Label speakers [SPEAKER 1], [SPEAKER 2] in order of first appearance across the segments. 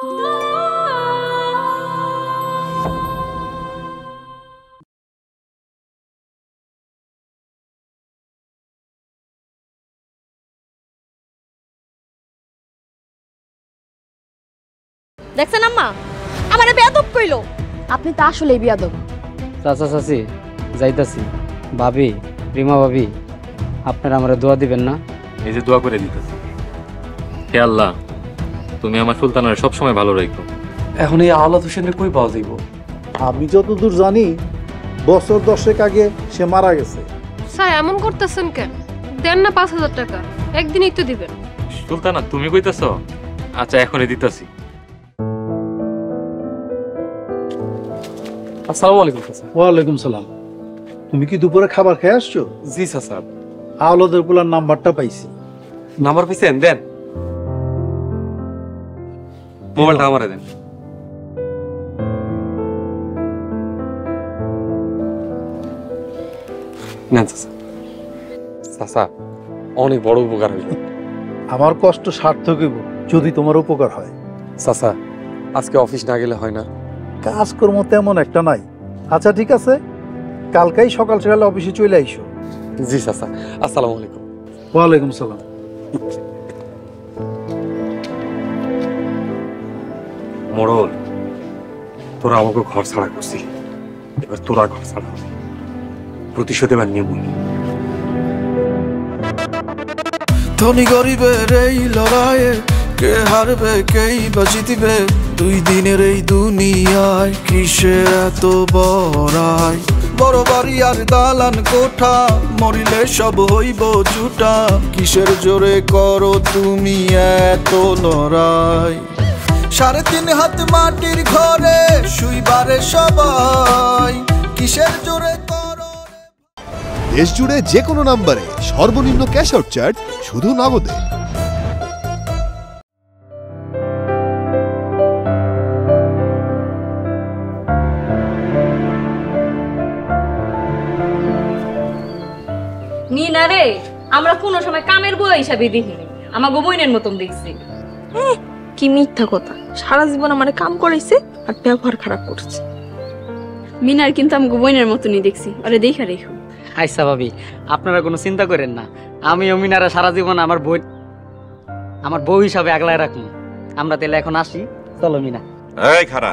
[SPEAKER 1] দেখছেন আম্মা আমারে বেয়াদব কইলো। আপনি তো আসলেই বেয়াদব।
[SPEAKER 2] চাচা চাচি যাইতাছি। ভাবি, রিমা ভাবি, আপনারা আমারে দোয়া দিবেন না?
[SPEAKER 3] এই যে দোয়া করে দিতেছি। হে আল্লাহ, তুমি আমার সুলতানের সব সময় ভালো রাখো।
[SPEAKER 4] এখন এই আওলাদ হোসেনের কই পাওয়া যাইব?
[SPEAKER 5] আমি যতদূর জানি বছর 10 আগে সে মারা গেছে।
[SPEAKER 6] স্যার এমন করতেছেন কেন? দেন না 5000 টাকা, একদিনই তো দিবেন।
[SPEAKER 3] সুলতানা তুমি কইতাছ? আচ্ছা এখনই দিতাছি।
[SPEAKER 4] আসসালামু আলাইকুম চাচা।
[SPEAKER 5] ওয়ালাইকুম সালাম। তুমি কি দুপুরে খাবার খেয়ে আসছো?
[SPEAKER 4] জি চাচা।
[SPEAKER 5] আওলাদের পোলার নাম্বারটা পাইছি।
[SPEAKER 4] নাম্বার পাইছেন? দেন, মোবাইলটা আমারে দেন। নেন চাচা। চাচা অনেক বড় উপকার হইল।
[SPEAKER 5] আমার কষ্ট সার্থক হইব যদি তোমার উপকার হয়।
[SPEAKER 4] চাচা আজকে অফিস না গেলে হয় না?
[SPEAKER 5] কাজকর্ম তেমন একটা নাই। আচ্ছা ঠিক আছে, কালকেই সকাল সকালে অফিসে চলে আইসো।
[SPEAKER 4] জি চাচা। আসসালামু আলাইকুম।
[SPEAKER 5] ওয়ালাইকুম সালাম।
[SPEAKER 4] মোড়ল, তোরা আমাকে ঘর ছাড়া করছি, এবার তোরা ঘর ছাড়া হবে। প্রতিশোধ এবার নিয়ে বলি।
[SPEAKER 7] ধনী গরিবের এই লড়াইয়ে কে হারবে কেই বা জিতবে? 2 দিনের এই দুনিয়ায় কিসের এত বড়াই? বড় বাড়ি আর দালান কোঠা, মরিলে সব হইব জুটা। কিসের জোরে করো তুমি এত লড়াই? 3.5 হাত মাটির ঘরে শুইবারে সবাই, কিসের জোরে করো?
[SPEAKER 8] দেশ জুড়ে যে কোনো নম্বরে সর্বনিম্ন ক্যাশ আউট চার্জ শুধু নগদে।
[SPEAKER 1] মিনা রে, আমরা কোনো সময় কামের বউ হিসাবে দেখিনি, আমার বইনের মতন দেখছি।
[SPEAKER 9] কি মিথ্যা কথা! সারা জীবন আমারে কাম করাইছে আর ব্যবহার খারাপ করছে। মিনার কিন্তু আমাকে বইনের মতনই দেখছি, আরে দেখা রেখো।
[SPEAKER 2] আচ্ছা ভাবি, আপনারা কোনো চিন্তা করেন না। আমি ও মিনারা সারা জীবন আমার বউ হিসাবে আগলায় রাখবো। আমরা তাহলে এখন আসি, চলো মিনা।
[SPEAKER 10] এই খারা,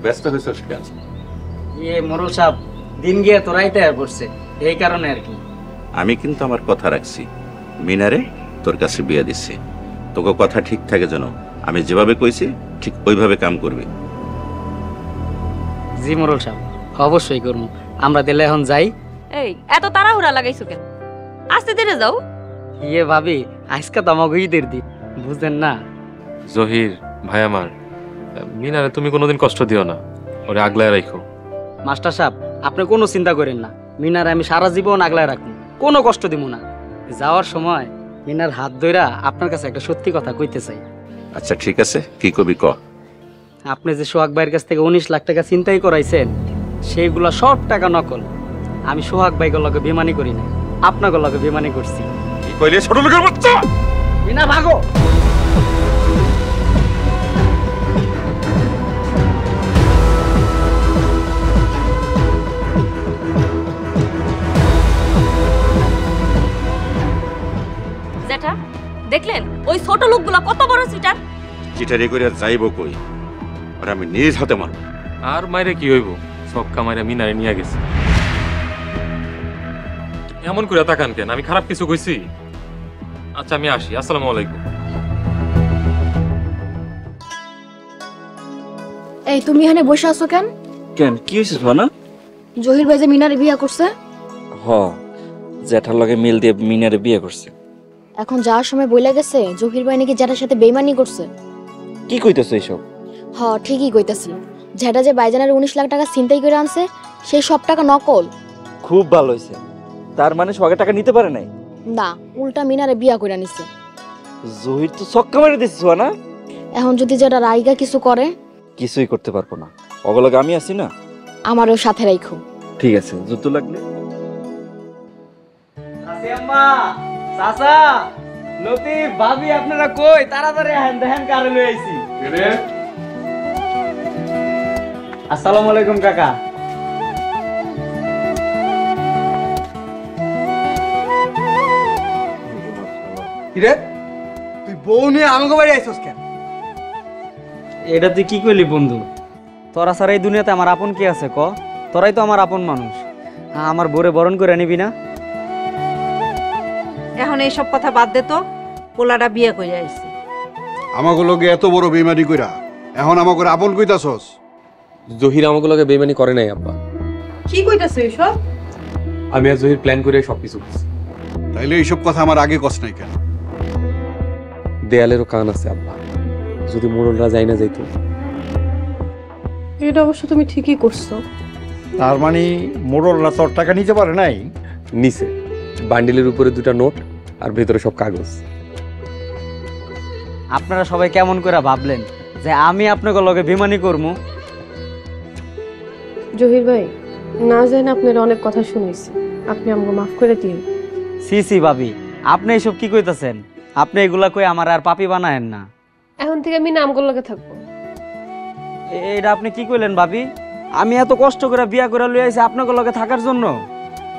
[SPEAKER 10] ব্যস্ত হয়েছিস কেন?
[SPEAKER 2] মোরল সাহেব, দিন গিয়ে তো রাইতে পড়ছে, এই কারণে আর কি।
[SPEAKER 10] আমি কিন্তু আমার কথা রাখছি, মিনারে তোর কাছে বিয়ে দিচ্ছি। তোকে কথা ঠিক থাকে যেন, আমি যেভাবে কইছি ঠিক ওইভাবে কাম করবি।
[SPEAKER 2] জি মোরল সাহেব, অবশ্যই করবো। আমরা তাহলে এখন যাই।
[SPEAKER 1] এই এত তাড়াহুড়া লাগাইছো কেন? আস্তে ধীরে যাও।
[SPEAKER 2] ভাবি, আজকে তো আমাকে ঈদের দিন, বুঝলেন না?
[SPEAKER 3] জহির ভাই আমার, মিনারে তুমি কোনোদিন কষ্ট দিও না, ওরে আগলায় রাখো।
[SPEAKER 2] মাস্টার সাহেব, আপনি কোনো চিন্তা করেন না। মিনারে আমি সারা জীবন আগলায় রাখবো, কোনো কষ্ট দিব না। যাওয়ার সময় মিনার হাত ধইরা আপনার কাছে একটা সত্যি কথা কইতে চাই।
[SPEAKER 10] আচ্ছা ঠিক আছে, কি কবি ক।
[SPEAKER 2] আপনি যে সোহাগ ভাইয়ের কাছ থেকে 19 লাখ টাকা চিন্তাই করাইছেন, সেইগুলা সব টাকা নকল। আমি সোহাগ ভাইগুলোর লগে বেমানি করি না, আপনাদের লগে বেমানি করছি।
[SPEAKER 10] কি কইলে ছোট লোকের বাচ্চা?
[SPEAKER 2] মিনা ভাগো।
[SPEAKER 1] জেঠা, দেখলেন ওই ছোট লোকগুলা কত বড় চিটার?
[SPEAKER 10] চিটারি করে যাইব কই? আর আমি নিজ হাতে মারব।
[SPEAKER 3] আর মাইরে কি হইব, সবকা মাইরা মিনারে নিয়ে গেছে। এমন করে তাকান কেন? আমি খারাপ কিছু কইছি? আচ্ছা আমি আসি, আসসালামু আলাইকুম।
[SPEAKER 9] এই তুমি এখানে বসে আছো কেন?
[SPEAKER 11] কেন, কি হয়েছে সোনা?
[SPEAKER 9] জহির ভাই যে মিনারে বিয়ে করছে।
[SPEAKER 11] হ, জ্যাঠার লগে মিল দিয়ে মিনারে বিয়ে করছে।
[SPEAKER 9] এখন যাওয়ার সময় বইলা গেছে জহির ভাই নাকি জ্যাঠার সাথে বেইমানি করছে।
[SPEAKER 11] কি কইতেছ এইসব?
[SPEAKER 9] হ, ঠিকই কইতাছি। জ্যাঠা যে বাইজানের 19 লাখ টাকা ছিনতাই করে আনছে, সেই সব টাকা নকল।
[SPEAKER 11] খুব ভালো হয়েছে। তার মানে সোহাগের টাকা নিতে পারে নাই?
[SPEAKER 9] না, উল্টা মিনারে বিয়া করে নিছে।
[SPEAKER 11] জহির তো ছক্কা মেরে দিছিস না?
[SPEAKER 9] এখন যদি যেটা রাইগা কিছু করে?
[SPEAKER 11] কিছুই করতে পারবো না, ওগুলোকে আমি আছি না।
[SPEAKER 9] আমারও সাথে রাখো।
[SPEAKER 11] ঠিক আছে, যুদ্ধ লাগলে।
[SPEAKER 2] আম্মা, চাচা, লতিফ ভাবি আপনারা কই তাড়াতাড়ি আহেন দেখেন কারে লই আইছি আসসালামু আলাইকুম কাকা
[SPEAKER 12] কিরে তুই বউ নিয়ে আমাকে বাড়ি আইছস কেন?
[SPEAKER 2] এটা তুই কি কইলি বন্ধু তোরা ছাড়া এই দুনিয়াতে আমার আপন কি আছে ক তোরাই তো আমার আপন মানুষ আমার বোরে বরণ করে নিবি না
[SPEAKER 13] এখন এইসব কথা বাদ দে তো পোলাটা বিয়ে করে আইছে
[SPEAKER 14] আমাকে লগে এত বড় বেইমানি কইরা এখন আমাকে আপন কইতাছস
[SPEAKER 15] জহির আমাকে লগে বেইমানি করে নাই আব্বা
[SPEAKER 13] কি কইতাছে এইসব
[SPEAKER 15] আমি আর জহির প্ল্যান করে সবকিছু করছি
[SPEAKER 14] তাইলে এইসব কথা আমার আগে কষ্ট নাই কেন
[SPEAKER 15] দেয়ালেরও কান আছে আব্বা যদি মোড়লরা যাই না যাইতো
[SPEAKER 6] এটা অবশ্য তুমি ঠিকই করছো
[SPEAKER 5] তার মানে মোড়লরা তোর টাকা নিতে পারে নাই
[SPEAKER 15] নিচে বান্ডিলের উপরে 2টা নোট আর ভেতরে সব কাগজ
[SPEAKER 2] আপনারা সবাই কেমন করে ভাবলেন যে আমি আপনাকে লগে বেইমানি করবো
[SPEAKER 6] জহির ভাই না জানি আপনার অনেক কথা শুনেছি আপনি আমাকে মাফ করে দিন
[SPEAKER 2] সি ভাবি আপনি এসব কি কইতাছেন আপনি এগুলা কই আমার আর পাপি বানায়েন না
[SPEAKER 6] এখন থেকে আমি নামগুলো লগে থাকবো
[SPEAKER 2] এটা আপনি কি কইলেন ভাবি আমি এত কষ্ট করে বিয়া করে লই আইছি আপনাকে লগে থাকার জন্য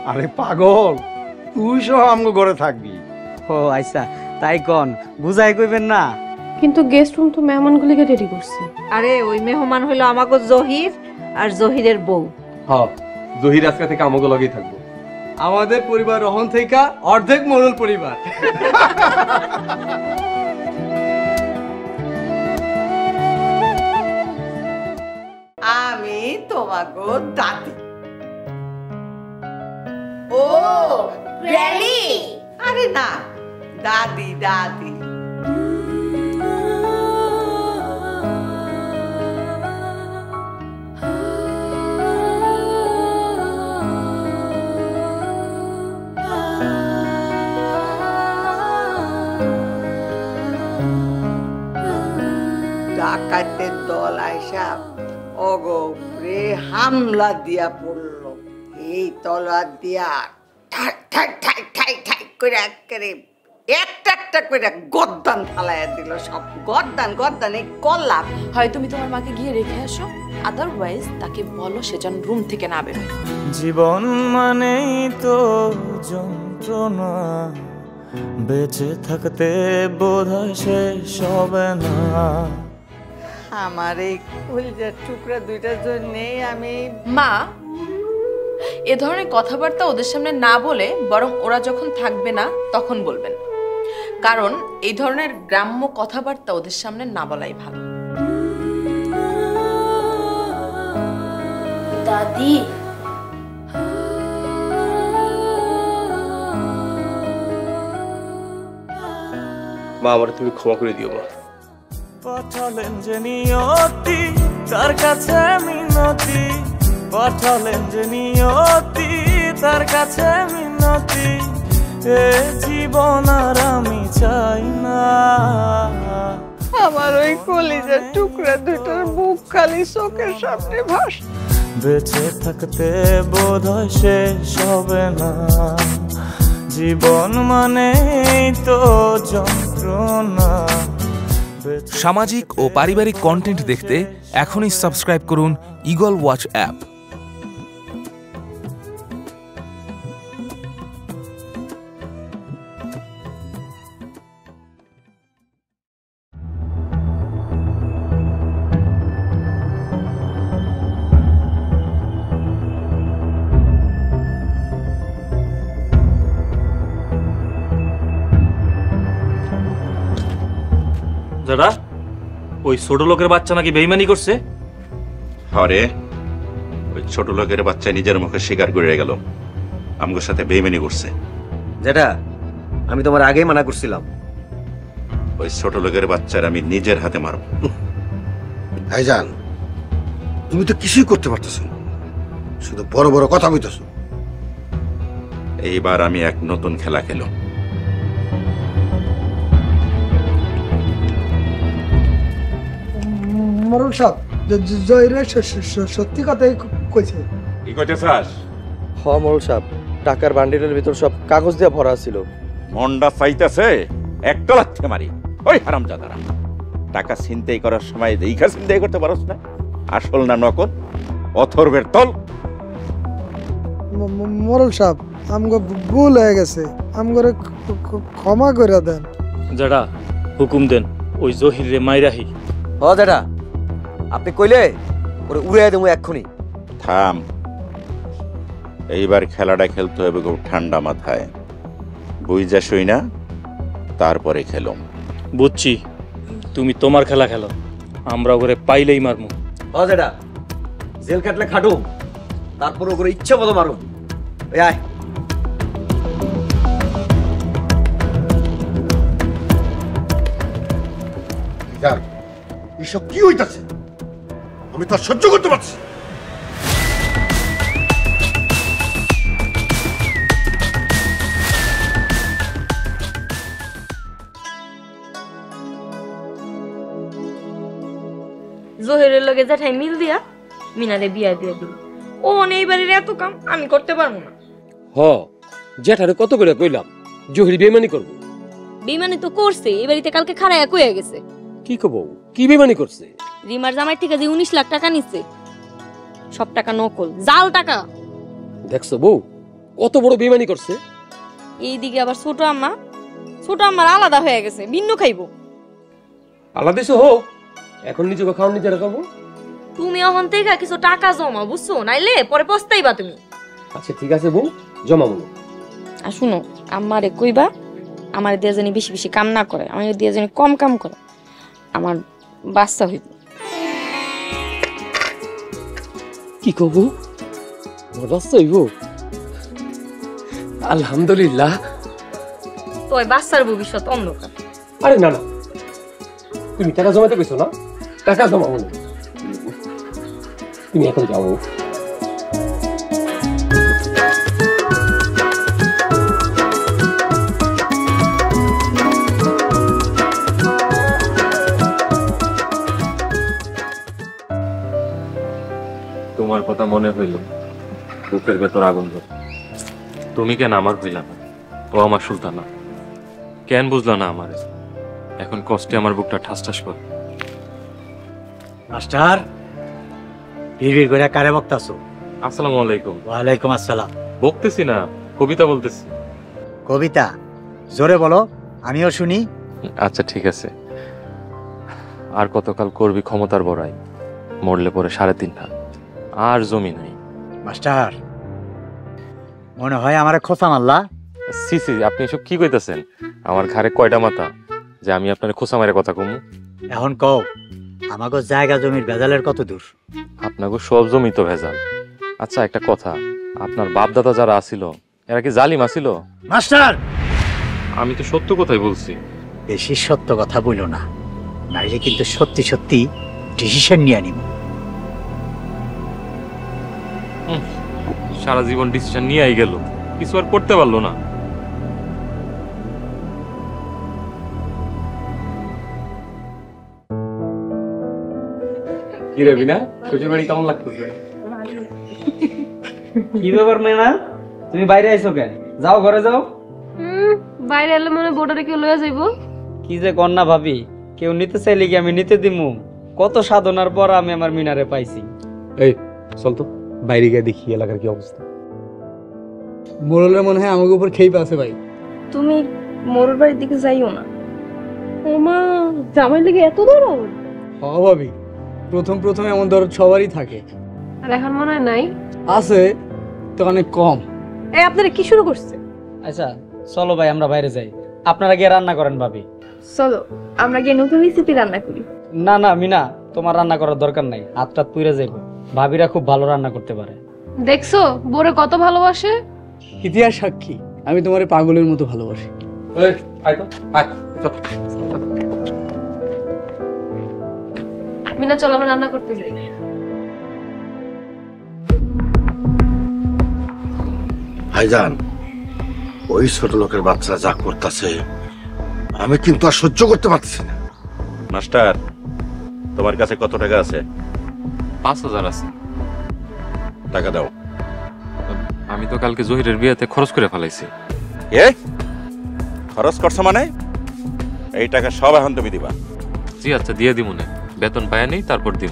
[SPEAKER 5] আরে পাগল তুই সহ আমগো ঘরে থাকবি
[SPEAKER 2] ও আচ্ছা তাই কোন বুঝাই কইবেন না
[SPEAKER 6] কিন্তু গেস্ট রুম তো মেহমানগুলিকে রেডি করছি
[SPEAKER 13] আরে ওই মেহমান হইলো আমাকে জহির আর জহিরের বউ
[SPEAKER 15] হ্যাঁ জহির আজকে থেকে আমাকে লগেই থাকবো
[SPEAKER 12] আমাদের পরিবার রহন থেকে অর্ধেক মোড়ল পরিবার
[SPEAKER 16] আমি তোমাকে দাদি ও গ্র্যানি আরে না দাদি দাদি ডাকাতের দল আইসা অগরে হামলা দিয়া পড়লো এই তলোয়ার দিয়া ঠাক ঠাক ঠাক ঠাক ঠাক করে একেবারে একটা একটা করে গর্দান ফালাইয়া দিল সব গর্দান গর্দান এই কল্লা
[SPEAKER 17] হয় তুমি তোমার মাকে গিয়ে রেখে আসো আদারওয়াইজ তাকে বলো সে যেন রুম থেকে না বেরোয়
[SPEAKER 18] জীবন মানেই তো যন্ত্রণা বেঁচে থাকতে বোধহয় শেষ হবে না
[SPEAKER 16] আমার এই কলিজার টুকরা দুইটার জন্যেই আমি
[SPEAKER 17] মা এ ধরনের কথাবার্তা ওদের সামনে না বলে বরং ওরা যখন থাকবে না তখন বলবেন কারণ এই ধরনের গ্রাম্য কথাবার্তা ওদের সামনে না বলাই ভালো
[SPEAKER 19] দাদি
[SPEAKER 15] মা আমার তুমি ক্ষমা করে দিও মা
[SPEAKER 18] পাঠালেন যে নিয়তি তার কাছে মিনতি পাঠালেন যে নিয়তি তার কাছে মিনতি এ জীবন আর আমি চাই না
[SPEAKER 16] আমার ওই কলিজার টুকরা দুটোর মুখ খালি চোখের সামনে ভাস
[SPEAKER 18] বেঁচে থাকতে বোধহয় শেষ হবে না জীবন মানেই তো যন্ত্রণা
[SPEAKER 20] সামাজিক ও পারিবারিক কন্টেন্ট দেখতে এখনই সাবস্ক্রাইব করুন ঈগল ওয়াচ অ্যাপ।
[SPEAKER 21] দাদা ওই ছোট লোকের বাচ্চা নাকি বেইমানি করছে
[SPEAKER 10] হরে ওই ছোট লোকের বাচ্চা নিজের মুখে স্বীকার করে গেল আমগোর সাথে বেইমানি করছে
[SPEAKER 22] যেটা আমি তোমার আগেই মানা করছিলাম
[SPEAKER 10] ওই ছোট লোকের বাচ্চার আমি নিজের হাতে মারব
[SPEAKER 14] ভাইজান তুমি তো কিছুই করতে পারতেছো না শুধু বড় বড় কথা কইতেছো
[SPEAKER 10] এইবার আমি এক নতুন খেলা খেলো
[SPEAKER 12] মোড়ল সাহেব জয়রে সত্যি কথাই কইছে
[SPEAKER 4] কি কইতেছাস
[SPEAKER 15] মোড়ল সাহেব টাকার বান্ডিলের ভিতর সব কাগজ দিয়ে ভরা ছিল
[SPEAKER 4] মন্ডা চাইতেছে
[SPEAKER 10] একটা লাথি মারি। ওই হারামজাদারা, টাকা ছিনতাই করার সময় দেখা ছিনতাই করতে পারস না? আসল না নকল? অথর্বের তল।
[SPEAKER 12] মোরল সাহেব আমগো ভুল হয়ে গেছে, আমগরে ক্ষমা করে দেন।
[SPEAKER 21] যারা হুকুম দেন ওই জহির রে মাইরাহি।
[SPEAKER 22] হ দাদা, আপনি কইলে ওরে উড়ে দেবো এক্ষুনি।
[SPEAKER 10] থাম, এইবার খেলাটা খেলতে হবে খুব ঠান্ডা মাথায়, বুঝা শুই না, তারপরে খেলুম।
[SPEAKER 21] বুঝছি, তুমি তোমার খেলা খেলো, আমরা ওরে পাইলেই মারমু।
[SPEAKER 22] হ দাদা, জেল কাটলে খাটু, তারপর ওরে ইচ্ছা মতো মারুম। এই আয়।
[SPEAKER 14] এসব কি হইতাছে? আমি তো আর সহ্য করতে পারছি।
[SPEAKER 1] জহিরের লগে জেঠাই মিল দিয়া মিনারে বিয়া দিয়ে দিল। ও এই বাড়ির এত কাম আমি করতে পারবো না।
[SPEAKER 15] হ, জেঠারে কত করে কইলাম জহির বেমানি করবো।
[SPEAKER 1] বেমানি তো করছে, এই বাড়িতে কালকে খাড়াইয়া কইয়া গেছে।
[SPEAKER 15] কি কব, কি বেমানি করছে?
[SPEAKER 1] রিমার জামাই থেকে যে 19 লাখ টাকা নিচ্ছে, সব টাকা নকল, জাল টাকা।
[SPEAKER 15] দেখছো বউ কত বড় বেমানি করছে।
[SPEAKER 1] এইদিকে আবার ছোট আম্মার আলাদা হয়ে গেছে, ভিন্ন খাইবো।
[SPEAKER 15] আলাদা হোক, এখন নিজেকে খাওয়া নিজেরা খাবো।
[SPEAKER 1] তুমি এখন থেকে কিছু টাকা জমা, বুঝছো? নাইলে পরে পস্তাইবা তুমি।
[SPEAKER 15] আচ্ছা ঠিক আছে বউ, জমাবো।
[SPEAKER 1] আর শুনো, আমারে কইবা আমার দিয়ে জানি বেশি বেশি কাম না করে, আমার দিয়ে জানি কম কাম করে, আমার বাচ্চা হইব।
[SPEAKER 15] কি কব? আমার বাচ্চা হইব? আলহামদুলিল্লাহ।
[SPEAKER 1] তো ওই বাচ্চার ভবিষ্যৎ অন্ধকার।
[SPEAKER 15] আরে না না, তুমি টাকা জমাতে কইছো না, টাকা জমাবো না। তুমি এখন যাও।
[SPEAKER 3] তোমার কথা মনে হইল, বুকের ভেতর আগুন ধরে। তুমি কেন আমার হইলা না? ও আমার সুলতানা, কেন বুঝলা না আমারে? এখন কষ্টে আমার বুকটা ঠাস ঠাস করে।
[SPEAKER 7] মাস্টার, বিড়বিড় করে কারে বকতাছো?
[SPEAKER 3] আসসালামু আলাইকুম।
[SPEAKER 7] ওয়ালাইকুম আসসালাম।
[SPEAKER 3] বকতেছি না, কবিতা বলতেছি।
[SPEAKER 7] কবিতা? জোরে বলো, আমিও শুনি।
[SPEAKER 3] আচ্ছা ঠিক আছে। আর কতকাল করবি ক্ষমতার বড়াই, মরলে পরে 3.5 হাত, আর জমি নাই।
[SPEAKER 7] মাস্টার, মনে হয় আমারে খোঁচা মারলা।
[SPEAKER 3] সি সি, আপনি এসব কি কইতাছেন? আমার ঘাড়ে কয়টা মাথা যে আমি আপনার খোঁচা মারে কথা কমু?
[SPEAKER 7] এখন কও, আমাগো জায়গা জমির ভেজালের কত দূর?
[SPEAKER 3] আপনাকে সব জমি তো ভেজাল। আচ্ছা একটা কথা, আপনার বাপ দাদা যারা আসিল এরা কি জালিম আসিল?
[SPEAKER 7] মাস্টার,
[SPEAKER 3] আমি তো সত্য কথাই বলছি।
[SPEAKER 7] বেশি সত্য কথা বইল না, নাইলে কিন্তু সত্যি সত্যি ডিসিশন নিয়ে নিব।
[SPEAKER 3] সারা জীবন ডিসিশন নিয়েই গেল, কিছু আর করতে পারলো না।
[SPEAKER 15] কি রে বিনা, শ্বশুর বাড়ি কেমন লাগতেছে?
[SPEAKER 2] কি ব্যাপার মেনা, তুমি বাইরে আইছো কেন? যাও ঘরে যাও।
[SPEAKER 6] বাইরে এলে মনে বোর্ডারে কেউ লয়ে যাইবো।
[SPEAKER 2] কি যে কন্যা ভাবি, কেউ নিতে চাইলে কি আমি নিতে দিমু? কত সাধনার পর আমি আমার মিনারে পাইছি।
[SPEAKER 15] এই চল তো বাইরে গিয়ে দেখি এলাকার কি অবস্থা।
[SPEAKER 12] মোরলের মনে হয় আমাকে উপর খেয়ে আছে ভাই।
[SPEAKER 9] তুমি মোরল বাড়ির দিকে যাইও না।
[SPEAKER 6] ওমা, জামাই লেগে এত দরদ?
[SPEAKER 12] হ ভাবি, প্রথম এমন দরদ সবারই থাকে।
[SPEAKER 6] আর এখন মনে হয় নাই?
[SPEAKER 12] আছে তো অনেক কম।
[SPEAKER 6] এই আপনারা কি শুরু করছে?
[SPEAKER 2] আচ্ছা চলো ভাই আমরা বাইরে যাই, আপনারা গিয়ে রান্না করেন ভাবি।
[SPEAKER 9] চলো আমরা গিয়ে নতুন রেসিপি রান্না করি।
[SPEAKER 2] না না মিনা, তোমার রান্না করার দরকার নাই, হাতটা পুড়ে যাইব। ভাবিরা খুব ভালো রান্না করতে পারে।
[SPEAKER 6] দেখছো বোরে কত ভালোবাসে।
[SPEAKER 12] ইতিহাস সাক্ষী, আমি তোমারে পাগলের মতো ভালোবাসি।
[SPEAKER 6] মিনা চল আমরা রান্না করতে যাই।
[SPEAKER 14] ভাইজান, ওই ছোট লোকের বাচ্চা যা করতেছে আমি কিন্তু আর সহ্য করতে পারতেছি না।
[SPEAKER 10] মাস্টার, তোমার কাছে কত টাকা আছে?
[SPEAKER 3] 5,000 আছে।
[SPEAKER 10] টাকা দাও।
[SPEAKER 3] আমি তো কালকে জহিরের বিয়েতে খরচ করে ফেলাইছি।
[SPEAKER 10] এ খরচ করছো মানে? এই টাকা সব এখন তুমি দিবা।
[SPEAKER 3] জি আচ্ছা দিয়ে দিব না, বেতন পায়া নেই তারপর দিব।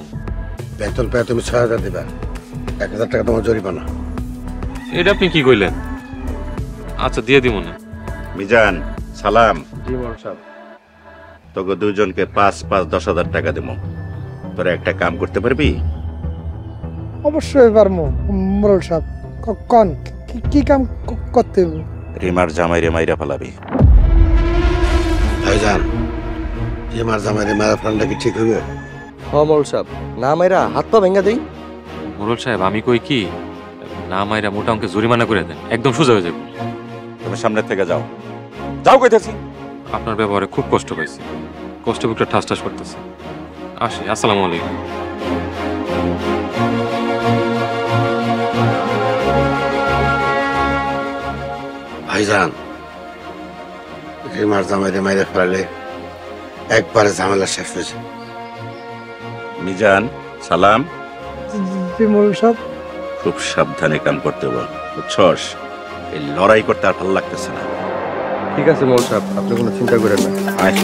[SPEAKER 14] বেতন পেয়ে তুমি ৬,০০০ দিবা, ১,০০০ টাকা তোমার জরিমানা।
[SPEAKER 3] এটা আপনি কি কইলেন? আচ্ছা দিয়ে দিব না।
[SPEAKER 10] মিজান, সালাম,
[SPEAKER 15] জি মোড়ল সাহেব।
[SPEAKER 10] তোকে দুজনকে ৫-৫ ১০,০০০ টাকা দেবো। তোরা একটা কাম করতে পারবি?
[SPEAKER 12] অবশ্যই পারবো মোড়ল সাহেব। কন কি কাম করতে হবে?
[SPEAKER 10] রিমার জামাইরে মাইরা ফেলাবি।
[SPEAKER 14] ভাইজান, রিমার জামাইরে মারা ফেলানটা কি ঠিক হবে?
[SPEAKER 15] হ্যাঁ মোড়ল সাহেব, না মাইরা হাত পা ভেঙে দেই।
[SPEAKER 3] মোড়ল সাহেব আমি কই কি, না মাইরা মোটা অঙ্কে জরিমানা করে দেন, একদম সোজা হয়ে যাবে।
[SPEAKER 10] তুমি সামনের থেকে যাও, যাও কইতেছি।
[SPEAKER 3] আপনার ব্যবহারে খুব কষ্ট পাইছি, কষ্ট বুকটা ঠাস ঠাস করতেছে। আসি, আসসালামু আলাইকুম।
[SPEAKER 14] ভাইজান, রিমার জামাইরে মাইরে ফেলালে একবারে ঝামেলা শেষ হয়েছে।
[SPEAKER 10] মিজান, সালাম,
[SPEAKER 12] জি মোড়ল সাহেব।
[SPEAKER 10] খুব সাবধানে কাম করতে বল, বুঝছস? এই লড়াই করতে আর ভালো লাগতেছে না।
[SPEAKER 15] ঠিক আছে মোড়ল সাহেব, আপনি কোনো চিন্তা করেন না।
[SPEAKER 10] আয়।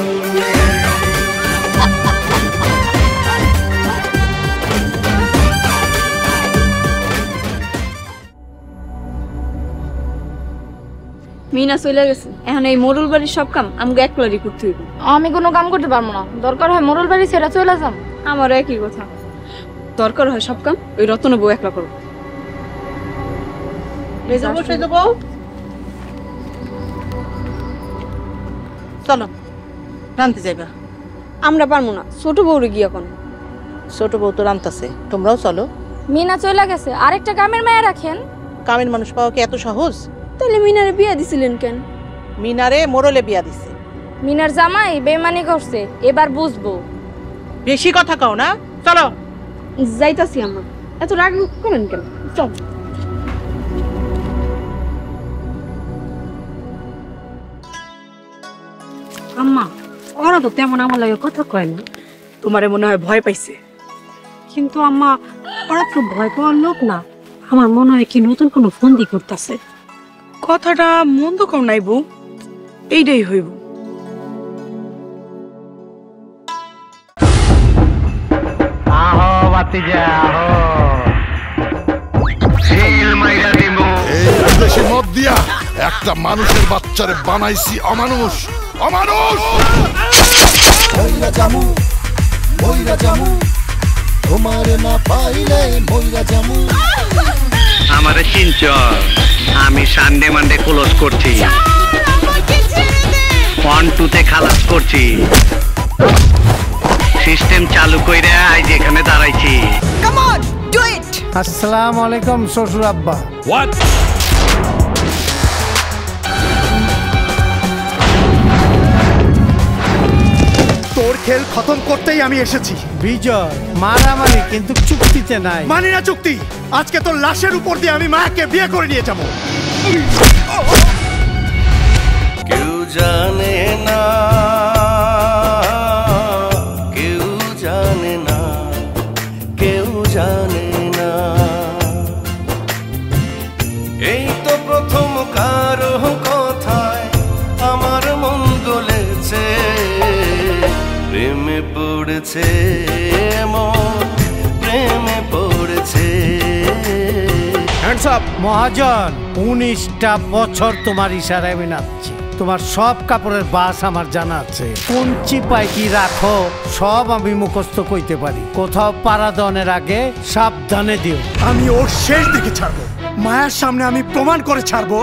[SPEAKER 9] মিনা চলে গেছে, এখন এই মোড়ল বাড়ির সব কাম আমাকে একলারই করতে হইব।
[SPEAKER 1] আমি কোনো কাম করতে পারবো না, দরকার হয় মোড়ল বাড়ি ছেড়ে চলে যাম।
[SPEAKER 9] আমার একই কথা, দরকার হয় সব কাম ওই রতন বউ একলা করবো।
[SPEAKER 13] চলো রানতে যাইবা।
[SPEAKER 9] আমরা পারবো না, ছোট বউরে গিয়া কোন।
[SPEAKER 13] ছোট বউ তো রানতাছে, তোমরাও চলো।
[SPEAKER 1] মিনা চলে গেছে, আরেকটা কামের মায়া রাখেন।
[SPEAKER 13] কামের মানুষ পাওয়া কি এত সহজ?
[SPEAKER 9] তাহলে মিনারে বিয়া দিছিলেন কেন?
[SPEAKER 13] মিনারে মোড়লে বিয়া দিছে।
[SPEAKER 1] মিনার জামাই বেমানি করছে, এবার বুঝবো।
[SPEAKER 13] বেশি কথা কও না, চলো।
[SPEAKER 9] যাইতাছি আম্মা, এত রাগ করেন কেন? চল।
[SPEAKER 8] আম্মা, ওরা তো তেমন আমার লাগে কথা কয় না।
[SPEAKER 13] তোমারে মনে হয় ভয় পাইছে।
[SPEAKER 8] কিন্তু আম্মা, ওরা তো ভয় পাওয়ার লোক না। আমার মনে হয় কি নতুন কোনো ফন্দি করতেছে।
[SPEAKER 13] কথাটা মন্দ কম নাই বউ, এইটাই হইব।
[SPEAKER 19] আহো বাতিজা আহো, শিল মাইরা দিব।
[SPEAKER 14] এই বিদেশি মদ দিয়া একটা মানুষের বাচ্চারে বানাইছি অমানুষ, অমানুষ। মইরা জামু, মইরা জামু, তোমারে না পাইলে মইরা জামু।
[SPEAKER 19] আমারে চিনচ, আমি সানডে মানডে ক্লোজ করছি, 1-2 খালাস করছি, সিস্টেম চালু কইরা আজ এখানে দাঁড়াইছি।
[SPEAKER 13] Come on, do it.
[SPEAKER 19] আসসালামু আলাইকুম শ্বশুর আব্বা।
[SPEAKER 20] হোয়াট?
[SPEAKER 19] তোর খেল খতম করতেই আমি এসেছি। বিজয়, মারামারি কিন্তু চুক্তিতে নাই। মানি না চুক্তি। আজকে তোর লাশের উপর দিয়ে আমি মায়াকে বিয়ে করে নিয়ে যাব।
[SPEAKER 18] কেউ জানে না, কেউ জানে না, কেউ জানে না। এই তো প্রথম কারো কথায় আমার মন গলেছে, প্রেমে পড়েছে মন, প্রেমে পড়েছে।
[SPEAKER 19] হ্যান্ডস আপ মহাজন, 19টা বছর তোমার ইশারায় আমি নাচছি। তোমার সব কাপড়ের বাস আমার জানা আছে, কোন চিপায় কি রাখো সব আমি মুখস্থ কইতে পারি। কোথাও পাড়া দনের আগে সাবধানে দিও। আমি ওর শেষ দিকে ছাড়বো, মায়ের সামনে আমি প্রমাণ করে ছাড়বো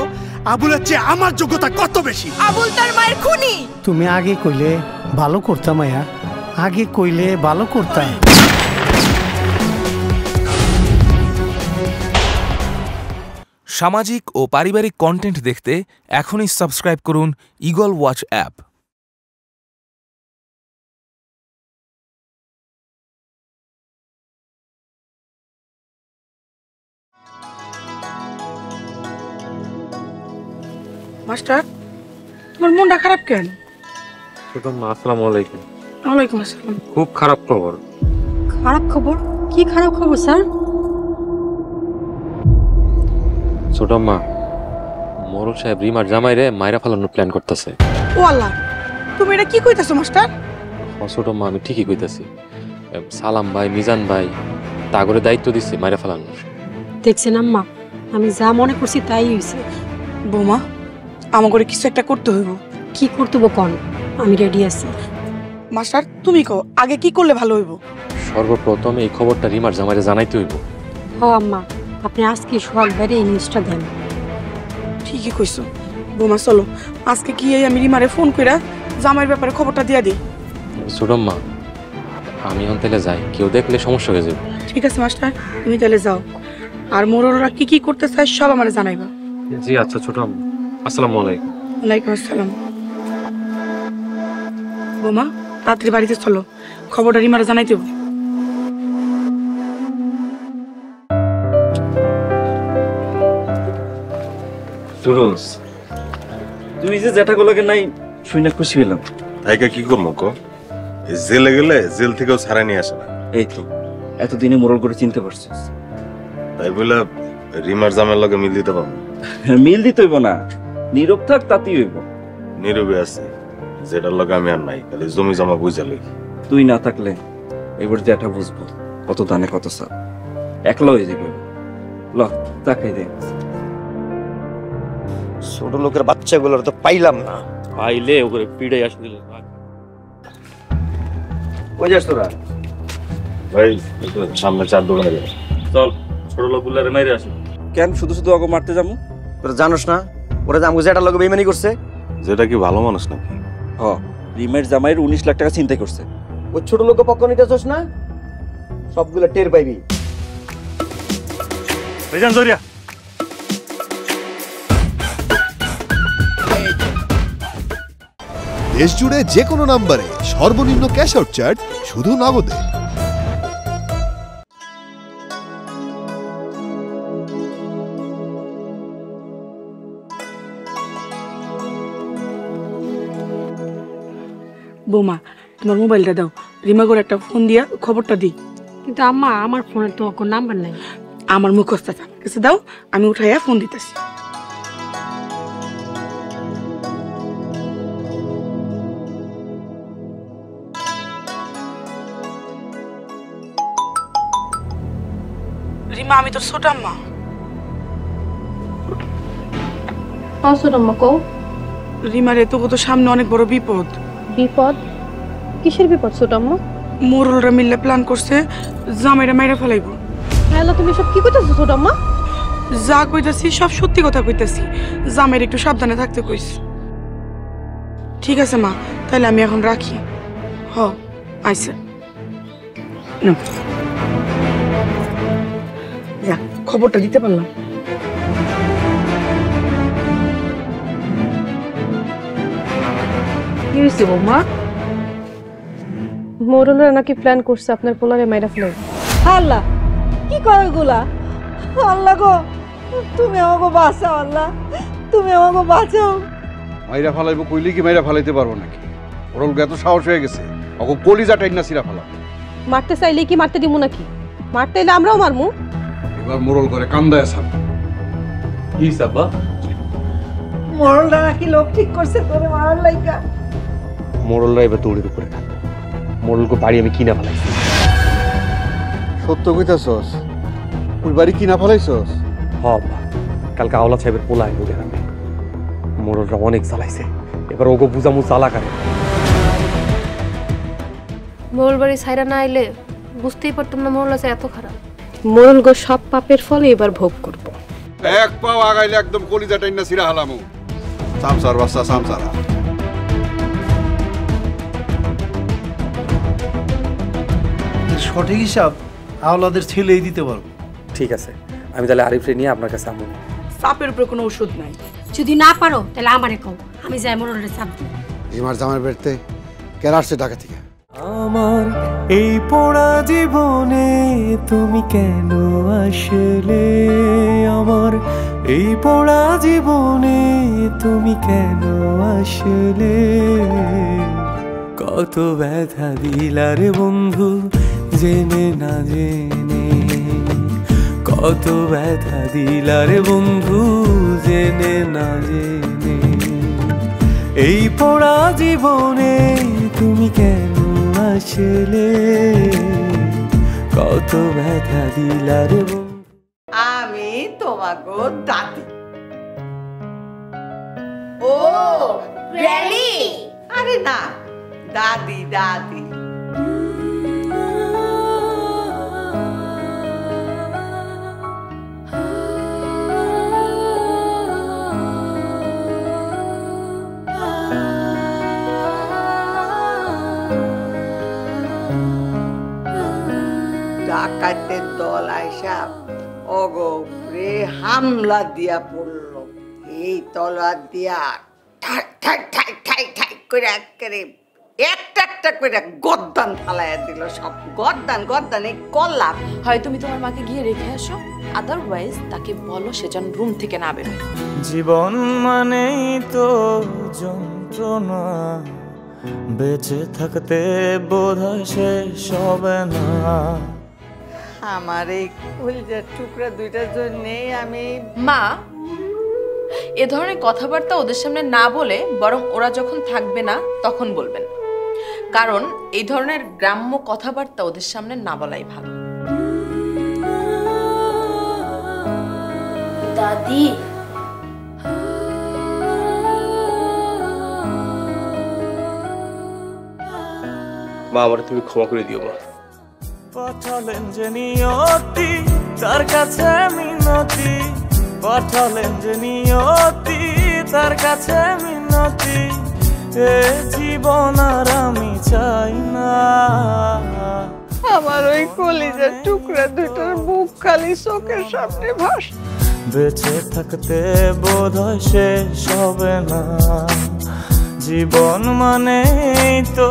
[SPEAKER 19] আবুলের চেয়ে আমার যোগ্যতা কত বেশি।
[SPEAKER 13] আবুল তার মায়ের খুনি।
[SPEAKER 19] তুমি আগে কইলে ভালো করতাম মায়া, আগে কইলে ভালো করতাম।
[SPEAKER 20] সামাজিক ও পারিবারিক কন্টেন্ট দেখতে এখনই সাবস্ক্রাইব করুন ঈগল ওয়াচ অ্যাপ।
[SPEAKER 13] মাস্টার, তোমার মনটা খারাপ কেন?
[SPEAKER 15] ছোট মা, আসসালামু আলাইকুম।
[SPEAKER 13] ওয়ালাইকুম আসসালাম।
[SPEAKER 15] খুব খারাপ খবর।
[SPEAKER 8] খারাপ খবর? কি খারাপ খবর স্যার?
[SPEAKER 3] ছোট মা, মোড়ল সাহেব রিমার জামাইরে মাইরা ফেলানোর প্ল্যান করতেছে।
[SPEAKER 13] ও আল্লাহ,
[SPEAKER 5] তুমি এটা কি কইতাছো মাস্টার?
[SPEAKER 3] ছোট মা আমি ঠিকই কইতাছি। সালাম ভাই মিজান ভাই তাগরে দায়িত্ব দিচ্ছে মাইরা ফেলানোর।
[SPEAKER 8] দেখছেন আম্মা, আমি যা মনে করছি তাই হয়েছে।
[SPEAKER 5] বৌমা আমাকে কিছু একটা করতে হইব।
[SPEAKER 8] কি করতে হবো কন, আমি রেডি আছি।
[SPEAKER 5] মাস্টার তুমি কও আগে কি করলে ভালো হইব?
[SPEAKER 3] সর্বপ্রথম এই খবরটা রিমার জামাইরে জানাইতে হইব।
[SPEAKER 8] হ আম্মা, আপনি আজকে সোহাগ বাইরে এই নিউজটা দেন।
[SPEAKER 5] ঠিকই কইছো বৌমা, চলো আজকে কি আমি রিমারে ফোন কইরা জামাইয়ের ব্যাপারে খবরটা দিয়া দিই।
[SPEAKER 3] ছোট মা আমি এখন তাহলে যাই, কেউ দেখলে সমস্যা হয়ে যাবে।
[SPEAKER 5] ঠিক আছে মাস্টার, তুমি তাহলে যাও। আর মোরলরা কি কি করতে চায় সব আমারে জানাইবা।
[SPEAKER 3] জি আচ্ছা ছোট আম্মা, আসসালামু আলাইকুম।
[SPEAKER 5] ওয়ালাইকুম আসসালাম। বৌমা তাড়াতাড়ি বাড়িতে চলো, খবরটা রিমারে জানাইতে হবে।
[SPEAKER 22] সুরজ তুই যে জ্যাঠাগুলোকে নাই শুনে খুশি হলাম।
[SPEAKER 14] তাইকে কি করবো কো? জেলে গেলে জেল থেকেও ছাড়া নিয়ে আসে না।
[SPEAKER 22] এই তো এতদিনে মোরল করে চিনতে পারছিস।
[SPEAKER 14] তাই বলে রিমার জামের লগে মিল দিতে পারবো?
[SPEAKER 22] মিল দিতে হইব না, নীরব থাক তাতেই হইব।
[SPEAKER 14] নীরবে আছে, যেটার লগে আমি আর নাই, খালি জমি জমা বুঝা লই।
[SPEAKER 22] তুই না থাকলে এবার জ্যাঠা বুঝবো কত দানে কত সাপ, একলা হয়ে যাবে। ল তাকাই দে। ছোট লোকের বাচ্চাগুলোর তো পাইলাম না।
[SPEAKER 21] পাইলে ওকে পিড়ে আসে দিলে
[SPEAKER 22] ওই যাস তোরা?
[SPEAKER 14] ভাই সামনে চার দোকানে যাবে।
[SPEAKER 21] চল ছোট লোকগুলারে মাইরে আসি।
[SPEAKER 22] কেন শুধু শুধু ওকে মারতে যাবো? তোরা জানোস না ওরা যে আমাকে জ্যাঠার লগে বেইমানি করছে?
[SPEAKER 14] যেটা কি ভালো মানুষ নাকি?
[SPEAKER 22] হ, রিমের জামাইয়ের 19 লাখ টাকা চিন্তাই করছে। ওই ছোট লোক পক্ষ নিতেছস না, সবগুলো টের পাইবি।
[SPEAKER 4] বেজান জরিয়া
[SPEAKER 11] দেশ জুড়ে যে কোনো নম্বরে সর্বনিম্ন ক্যাশ আউট চার্জ শুধু নগদে।
[SPEAKER 5] বৌমা তোমার মোবাইলটা দাও, রিমা করে একটা ফোন দিয়া খবরটা দিই।
[SPEAKER 8] কিন্তু আম্মা আমার ফোনে তো কোনো নাম্বার নাই।
[SPEAKER 5] আমার মুখস্থ আছে, আমার কাছে দাও, আমি উঠাইয়া ফোন দিতেছি। রিমা আমি তোর ছোট আম্মা।
[SPEAKER 6] ছোট আম্মা কও।
[SPEAKER 5] রিমারে তোকে তো সামনে অনেক বড় বিপদ।
[SPEAKER 6] বিপদ? কিসের বিপদ ছোট আম্মা?
[SPEAKER 5] মোরলরা মিললে প্ল্যান করছে জামাইরা মাইরা ফেলাইবো।
[SPEAKER 6] হ্যালো তুমি সব কি কইতাছো ছোট আম্মা?
[SPEAKER 5] যা কইতাছি সব সত্যি কথা কইতাছি, জামাইর একটু সাবধানে থাকতে কইস। ঠিক আছে মা, তাহলে আমি এখন রাখি। হ আইসা যা, খবরটা দিতে পারলাম।
[SPEAKER 6] কি হইছে বৌমা? মোরলরা নাকি প্ল্যান করছে আপনার পোলারে মাইরা ফেলাই।
[SPEAKER 13] আল্লাহ কি করে এগুলা? আল্লাহ গো তুমি আমাকে বাঁচাও, আল্লাহ তুমি আমাকে বাঁচাও।
[SPEAKER 23] মাইরা ফালাইবো কইলে কি মাইরা ফালাইতে পারবো নাকি? ওরল এত সাহস হয়ে গেছে, ওকে কলিজা টাইনা সিরা ফালা।
[SPEAKER 6] মারতে চাইলে কি মারতে দিমু নাকি? মারতে এলে আমরাও মারমু।
[SPEAKER 23] এবার মোরল করে কান্দায় সাপ।
[SPEAKER 21] কি সাবা?
[SPEAKER 13] মোরলরা নাকি লোক ঠিক করছে তোরে মারার লাইগা।
[SPEAKER 15] মোরলরা এবার দৌড়ের উপরে থাকবে। মোরলকে বাড়ি আমি কিনা ফেলাইছি।
[SPEAKER 23] সত্য কইতাছস? ওই বাড়ি কিনা ফেলাইছস?
[SPEAKER 15] হ বাবা, কালকে আওলা সাহেবের পোলা আইলো গ্রামে। মোরলরা অনেক জ্বালাইছে, এবার ওগো বুঝামু জ্বালা করে।
[SPEAKER 6] মোরল বাড়ি ছাইরা না আইলে বুঝতেই পারতাম না মোরল আছে এত খারাপ। মোরল গো সব পাপের ফলে এবার ভোগ করব।
[SPEAKER 23] এক পাও আগাইলে একদম কলিজা টাইনা সিরা হালামু। সামসার বাচ্চা সামসারা।
[SPEAKER 19] সঠিক হিসাব আওলাদের ছেলেই দিতে পারবো।
[SPEAKER 15] ঠিক আছে, আমি তাহলে আরিফরে নিয়ে আপনার কাছে আমু।
[SPEAKER 5] সাপের উপরে কোনো ওষুধ নাই।
[SPEAKER 8] যদি না পারো তাহলে আমারে কও, আমি যাই মোরলের চাপ দিই।
[SPEAKER 23] রিমার জামাই বেরতে কেন আসছে ঢাকা থেকে?
[SPEAKER 18] আমার এই পোড়া জীবনে তুমি কেন আসলে? আমার এই পোড়া জীবনে তুমি কেন আসলে? কত ব্যথা দিলারে বন্ধু জেনে না জেনে, কত ব্যথা দিলারে বন্ধু জেনে না জেনে। এই পোড়া জীবনে তুমি কেন আসলে, কত ব্যথা দিলার
[SPEAKER 13] আমি তোমাকে দাদি। ও গ্র্যানি? আরে না, দাদি দাদি। ডাকাতের দল আইসা অগরে হামলা দিয়া পড়ল। এই তলোয়ার দিয়া ঠাক ঠাক ঠাক ঠাক ঠাক করে একেবারে একটা একটা করে গর্দান ফালাইয়া দিল। সব গর্দান গর্দান এই কল্লা।
[SPEAKER 7] হয় তুমি তোমার মাকে গিয়ে রেখে আসো, আদারওয়াইজ তাকে বলো সে যেন রুম থেকে না বেরোয়।
[SPEAKER 18] জীবন মানেই তো যন্ত্রণা, বেঁচে থাকতে বোধহয় শেষ হবে না।
[SPEAKER 13] আমার এই কলিজার টুকরা দুইটার জন্যেই আমি
[SPEAKER 7] মা এ ধরনের কথাবার্তা ওদের সামনে না বলে বরং ওরা যখন থাকবে না তখন বলবেন, কারণ এই ধরনের গ্রাম্য কথাবার্তা ওদের সামনে না বলাই ভালো।
[SPEAKER 9] দাদি
[SPEAKER 15] মা আমার তুমি ক্ষমা করে দিও মা।
[SPEAKER 18] পাঠালেন যে নিয়তি তার কাছে মিনতি, পাঠালেন যে নিয়তি তার কাছে মিনতি, এ জীবন আর আমি চাই না।
[SPEAKER 13] আমার ওই কলিজার টুকরা দুটোর বুক খালি চোখের সামনে ভাস।
[SPEAKER 18] বেঁচে থাকতে বোধহয় শেষ হবে না, জীবন মানেই তো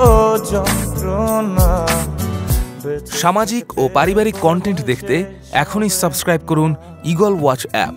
[SPEAKER 18] যন্ত্রণা।
[SPEAKER 20] সামাজিক ও পারিবারিক কন্টেন্ট দেখতে এখনই সাবস্ক্রাইব করুন ঈগল ওয়াচ অ্যাপ।